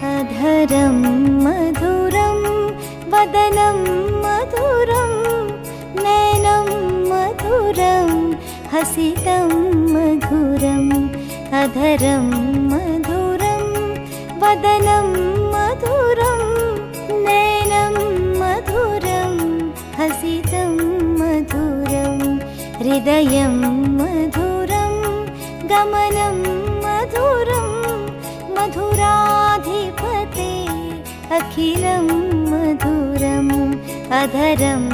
अधरं मधुरं वदनं मधुरं नयनं मधुरं हसितं मधुरम् अधरं मधुरं वदनं मधुरं नयनं मधुरं हसितं मधुरं हृदयं मधुरं गमनं मधुरं मधुराधिपते अखिलं मधुरम् अधरं